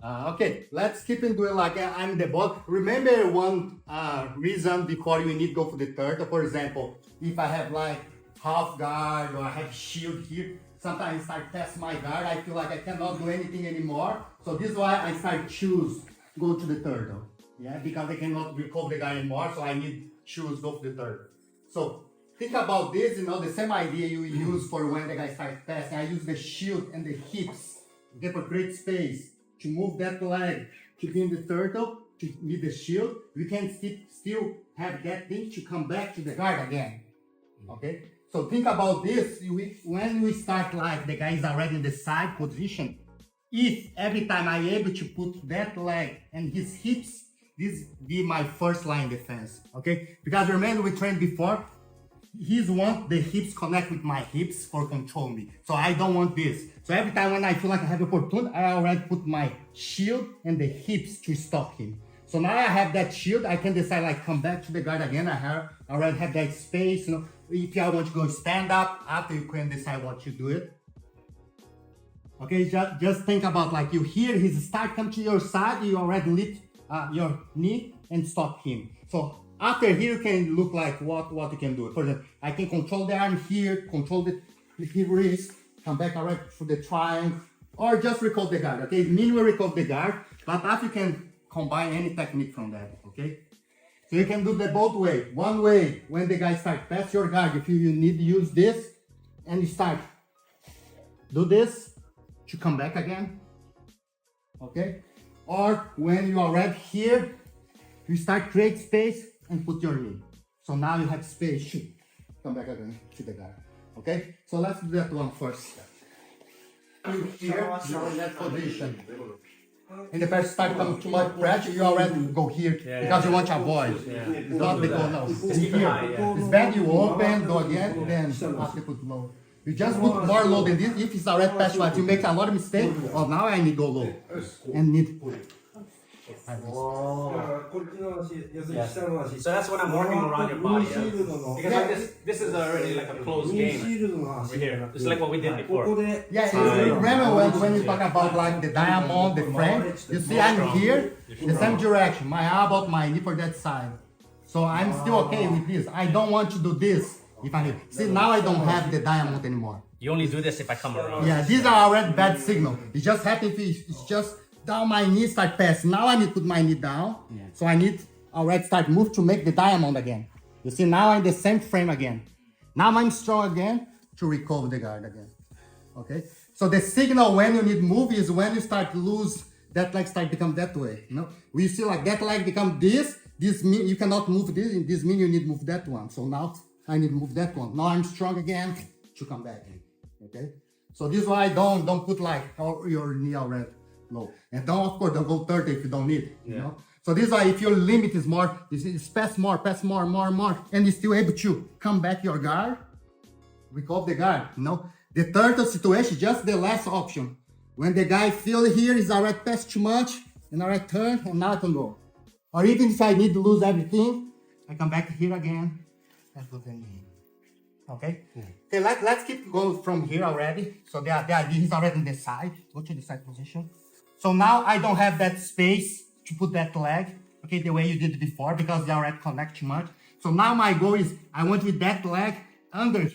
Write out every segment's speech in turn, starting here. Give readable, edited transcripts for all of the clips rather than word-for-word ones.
Okay, let's keep on doing like I'm the ball. Remember one reason before you need to go for the third. For example, if I have like half guard or I have shield here, sometimes I start past my guard. I feel like I cannot do anything anymore. So this is why I start choose go to the third. Yeah, because I cannot recover the guard anymore. So I need choose go for the third. So think about this. You know the same idea you use for when the guy starts passing. I use the shield and the hips. Okay, for great space. To move that leg to be in the turtle, to need the shield, we can still have that thing to come back to the guard again. Okay? So think about this, when we start like the guy is already in the side position, if every time I'm able to put that leg and his hips, this be my first line defense. Okay? Because remember we trained before, he's want the hips connect with my hips for control me. So I don't want this. So every time when I feel like I have opportunity, I already put my shield and the hips to stop him. So now I have that shield, I can decide like come back to the guard again. I already have that space. You know, if I want to go stand up, after you can decide what to do it. Okay, just think about like you hear his start come to your side, you already lift your knee and stop him. So after here you can look like what you can do. For example, I can control the arm here, control the wrist, come back already for the triangle, or just recall the guard. Okay, mean we recall the guard, but after you can combine any technique from that. Okay, so you can do the both way. One way when the guy starts past your guard, if you need to use this, and you start do this to come back again. Okay, or when you are right here, you start create space and put your knee. So now you have space to come back again to the guard. Okay, so let's do that one first. Here, you're in that position. In the first start coming too much pressure, you already go here because you want to avoid. It's not the goal, no. It's here. It's bad you open, go again, then after put low. You just put more low than this. If it's already past what you make a lot of mistake, oh now I need to go low. And need to put it. Yes. So that's when I'm working around your body. Yeah? Because like this is already like a closed game over here. It's like what we did before. Yeah, remember when you talk about like the diamond, the frame, you see I'm here, the same direction, my elbow, my knee for that side. So I'm still okay with this. I don't want to do this if I need. See, now I don't have the diamond anymore. You only do this if I come around. Yeah, these are already bad signal. It just happens if it's just down my knee start passing. Now I need to put my knee down. Yeah. So I need already start move to make the diamond again. You see, now I'm in the same frame again. Now I'm strong again to recover the guard again. Okay? So the signal when you need move is when you start to lose that leg start become that way. You know? We see like that leg become this mean you cannot move this mean you need to move that one. So now I need to move that one. Now I'm strong again to come back. Okay? So this is why I don't put like your knee already low. And don't, of course, don't go 30 if you don't need it, you know? So this is why if your limit is more, it's pass more, and you're still able to come back your guard, recover the guard, you know? The third situation, just the last option. When the guy feel here is already passed too much, and already turn, and now I can go. Or even if I need to lose everything, I come back here again, and put the knee. Okay? Okay, let's keep going from here already. So the idea is already on the side. Go to the side position. So now I don't have that space to put that leg, okay, the way you did before because they already connect too much. So now my goal is I want with that leg under him.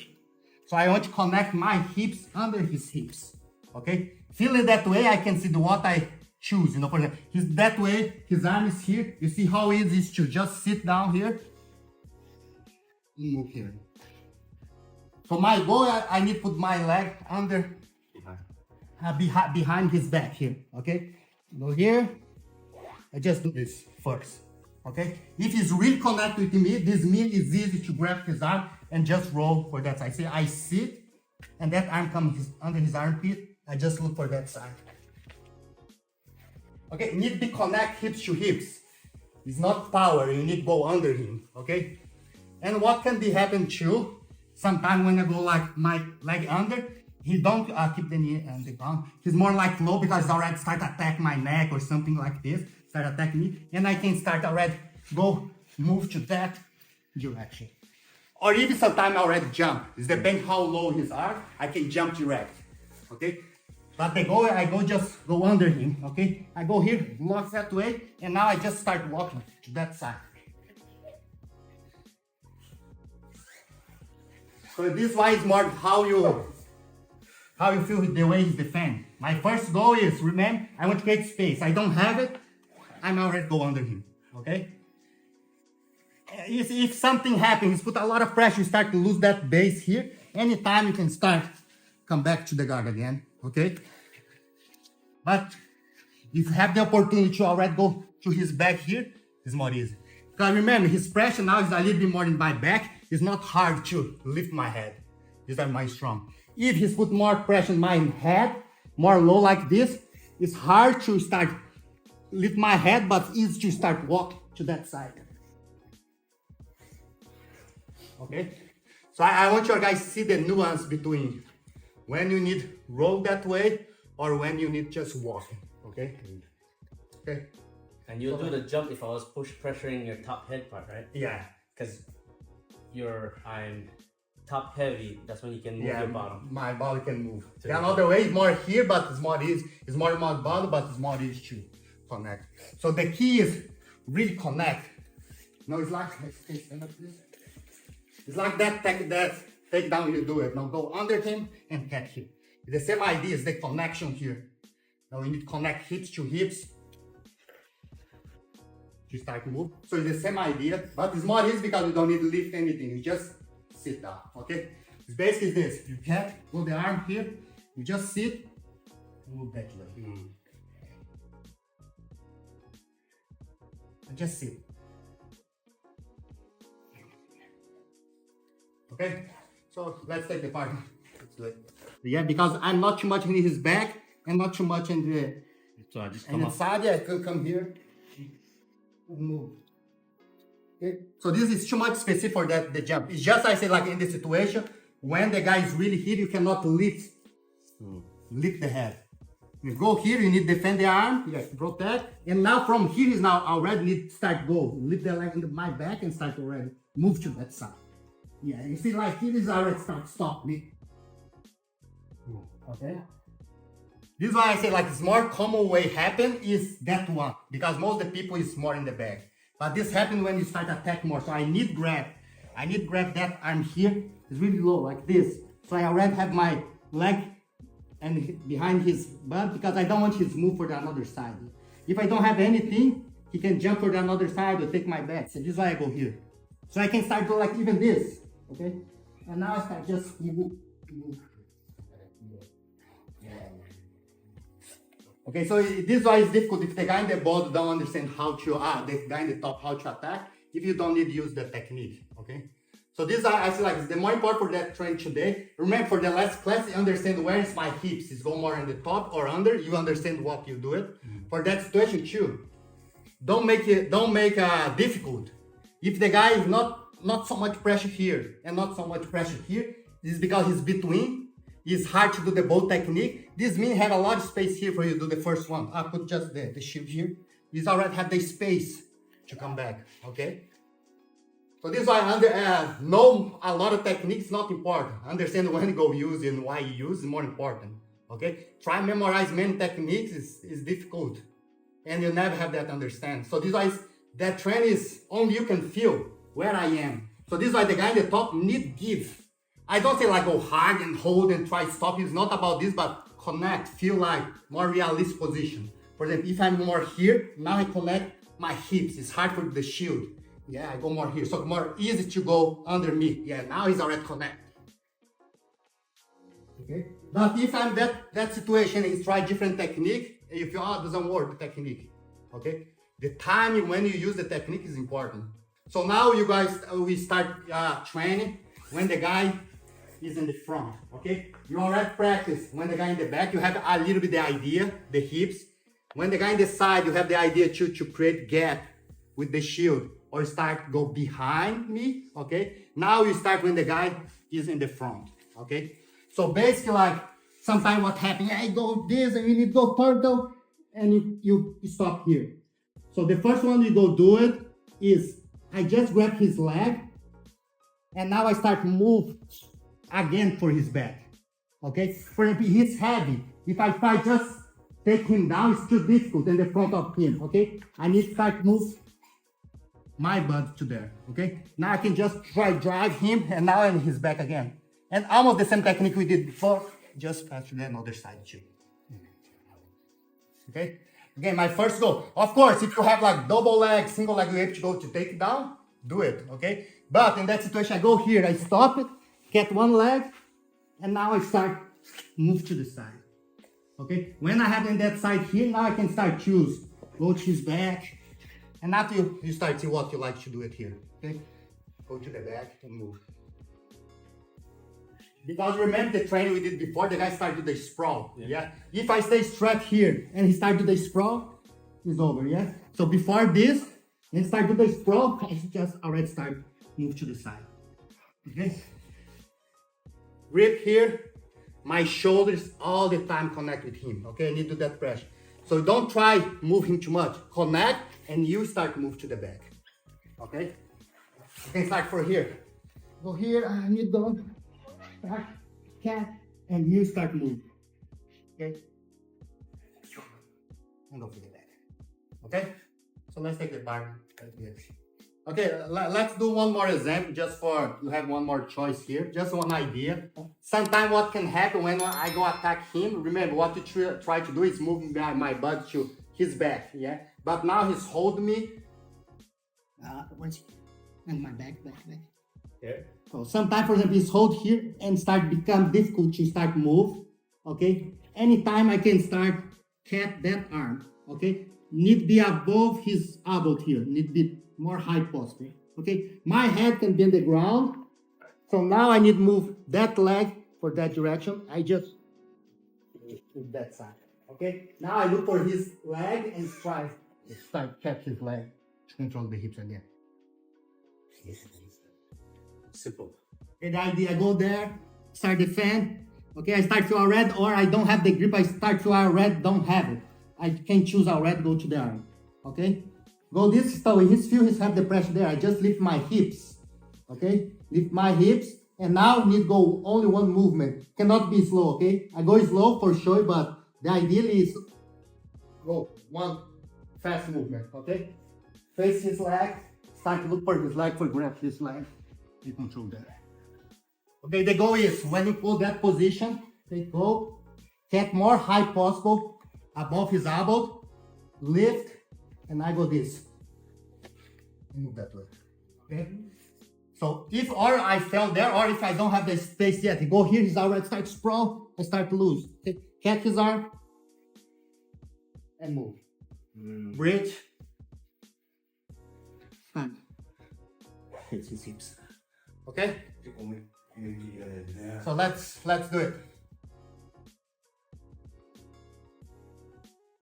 So I want to connect my hips under his hips, okay? Feeling that way, I can see what I choose, you know, for example, he's that way, his arm is here. You see how easy it is to just sit down here and move here. So my goal, I need to put my leg under behind his back here, okay? Go here, I just do this first, okay? If he's really connected with me, this means it's easy to grab his arm and just roll for that side. See, I sit, and that arm comes under his armpit, I just look for that side. Okay, need to connect hips to hips. It's not power, you need to go under him, okay? And what can be happen too, sometimes when I go like my leg under, he don't keep the knee on the ground. He's more like low because he's already start attack my neck or something like this. Start attacking me. And I can start already move to that direction. Or even sometimes I already jump. It depends how low his arm. I can jump direct. Okay? But I go just go under him, okay? I go here, walk that way, and now I just start walking to that side. So this way is more how you feel the way he's defend. My first goal is, remember, I want to create space. I don't have it, I'm already go under him, okay? If something happens, put a lot of pressure, you start to lose that base here. Anytime you can come back to the guard again, okay? But if you have the opportunity to already go to his back here, it's more easy. Because remember, his pressure now is a little bit more in my back. It's not hard to lift my head. These are my strong. If he's put more pressure in my head, more low like this, it's hard to start lift my head, but easy to start walk to that side. Okay? So I want you guys to see the nuance between when you need roll that way or when you need just walking. Okay? Okay. And you'll do the jump if I was pressuring your top head part, right? Yeah. Because I'm top heavy, that's when you can move your bottom. My body can move. The another way is more here, but it's more easy. It's more my body, but it's more easy to connect. So the key is really connect. No, it's like it's like that takedown you do it. Now go under him and catch him. The same idea is the connection here. Now we need to connect hips to hips. To start to move. So it's the same idea, but it's more easy because you don't need to lift anything. You just sit down, okay? It's basically this. You can't move the arm here. You just sit and move that way. And just sit. Okay? So let's take the part. Let's do it. Yeah, because I'm not too much in his back and not too much in the so I just come up. inside. I could come here. Move. Okay. So this is too much specific for the jump. It's just I say like in this situation when the guy is really here, you cannot lift the head. You go here, you need to defend the arm, protect, and now from here is now already need to start go. Lift the leg into my back and start already move to that side. Yeah, you see like here is already stop me. Okay. This is why I say like it's more common way happen is that one because most of the people is more in the back. But this happens when you start attack more. So I need grab that arm here. It's really low like this. So I already have my leg and behind his butt because I don't want his move for the another side. If I don't have anything, he can jump for the another side or take my back. So this is why I go here. So I can start to like even this. Okay? And now I start just move. Okay, so this is why it's difficult if the guy in the bottom don't understand how to, the guy in the top how to attack, if you don't need to use the technique, okay? So this I feel like is the more important for that training today. Remember for the last class, you understand where is my hips, is go more on the top or under, you understand what you do it. For that situation too, don't make difficult. If the guy is not so much pressure here and not so much pressure here, this is because he's between. It's hard to do the bow technique. This means have a lot of space here for you to do the first one. I put just the shield here. This already have the space to come back, okay? So this is why know a lot of techniques not important. Understand when to go use and why you use is more important, okay? Try memorize many techniques is difficult and you never have that understand. So this is why that trend is only you can feel where I am. So this is why the guy in the top need give. I don't say like go hard and hold and try to stop. It's not about this, but connect, feel like more realistic position. For example, if I'm more here, now I connect my hips. It's hard for the shield. Yeah, I go more here. So more easy to go under me. Yeah, now it's already connect. Okay. But if I'm that situation is try different technique, and you feel it doesn't work, the technique. Okay. The time when you use the technique is important. So now you guys, we start training when the guy is in the front, okay? You already practice. When the guy in the back, you have a little bit the idea, the hips. When the guy in the side, you have the idea to create gap with the shield or go behind me, okay? Now you start when the guy is in the front, okay? So basically like, sometimes what happens, I go this and you need to go turtle and you stop here. So the first one you go do it is, I just grab his leg and now I start move again for his back, okay? For example, he's heavy. If I try just take him down, it's too difficult in the front of him, okay? I need to start move my butt to there, okay? Now I can just try drive him, and now I'm his back again. And almost the same technique we did before, just pass to the other side too. Okay? Again, my first goal. Of course, if you have like double leg, single leg, you have to go to take it down, do it, okay? But in that situation, I go here, I stop it, get one leg, and now I start move to the side. Okay? When I have in that side here, now I can start choose. Go to his back. And after you start see what you like to do it here. Okay? Go to the back and move. Because remember the training we did before, the guy started the sprawl. Yeah? If I stay straight here and he started the sprawl, it's over, yeah? So before this, and start to the sprawl, I just already start move to the side. Okay? Grip here. My shoulders all the time connect with him, okay? I need to do that pressure. So don't try move him too much. Connect and you start to move to the back, okay? You can start for here. Go here, I need to start, cat, and you start move, okay? And go to the back, okay? So let's take the bar. Okay, let's do one more example just for, you have one more choice here, just one idea. Sometimes what can happen when I go attack him, remember what you try to do is move my butt to his back, yeah? But now he's holding me, and my back. Yeah. So sometimes, for example, he's hold here and start become difficult to start move, okay? Anytime I can start cat that arm, okay? Need be above his elbow here, need be more high possible, okay? My head can be on the ground, so now I need to move that leg for that direction. I just move that side, okay? Now I look for his leg and try to start catch his leg to control the hips again. Simple. Okay, the idea, I go there, start defend, okay? I start to red, or I don't have the grip, I start to red, don't have it. I can choose red, go to the arm, okay? Go this, so his feel he's have the pressure there. I just lift my hips, okay? Lift my hips, and now need go only one movement. Cannot be slow, okay? I go slow for sure, but the ideal is go one fast movement, okay? Face his leg, start to look for his leg, for grab his leg, you control that. Okay, the goal is when you pull that position, they go, get more high possible above his elbow, lift, and I go this, and move that way, okay? So if or I fell there, or if I don't have the space yet, I go here, his arm, I start to sprawl, I start to lose, okay? Catch his arm, and move. Bridge, stand. Hits his hips, okay? So let's do it.